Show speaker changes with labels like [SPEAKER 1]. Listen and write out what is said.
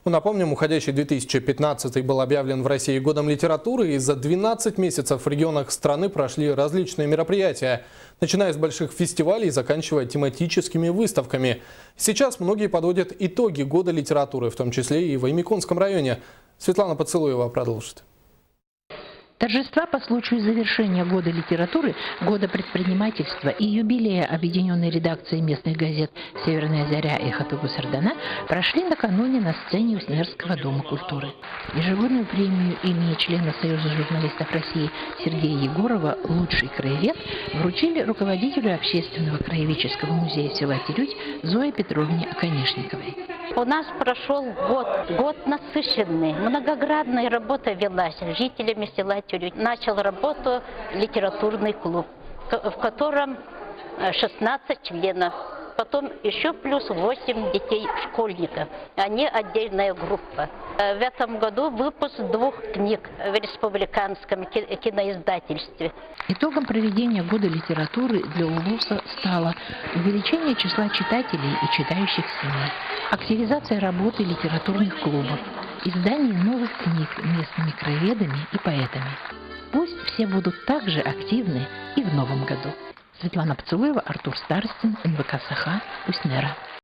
[SPEAKER 1] Ну, напомним, уходящий 2015 был объявлен в России годом литературы, и за 12 месяцев в регионах страны прошли различные мероприятия, начиная с больших фестивалей и заканчивая тематическими выставками. Сейчас многие подводят итоги года литературы, в том числе и в Аймяконском районе. Светлана Поцелуева продолжит.
[SPEAKER 2] Торжества по случаю завершения года литературы, года предпринимательства и юбилея объединенной редакции местных газет «Северная заря» и «Хатыгу-Сардана» прошли накануне на сцене Уснерского дома культуры. Ежегодную премию имени члена Союза журналистов России Сергея Егорова «Лучший краевед» вручили руководителю общественного краеведческого музея села Терють Зое Петровне Оконешниковой.
[SPEAKER 3] У нас прошел год насыщенный, многогранная работа велась жителями села Терють. Начал работу литературный клуб, в котором 16 членов, потом еще плюс 8 детей-школьников. Они отдельная группа. В этом году выпуск 2 книг в республиканском киноиздательстве.
[SPEAKER 2] Итогом проведения года литературы для Улуса стало увеличение числа читателей и читающих семей, активизация работы литературных клубов, издание новых книг местными краеведами и поэтами. Пусть все будут также активны и в новом году. Светлана Поцелуева, Артур Старостин, НВК «Саха», Уснера.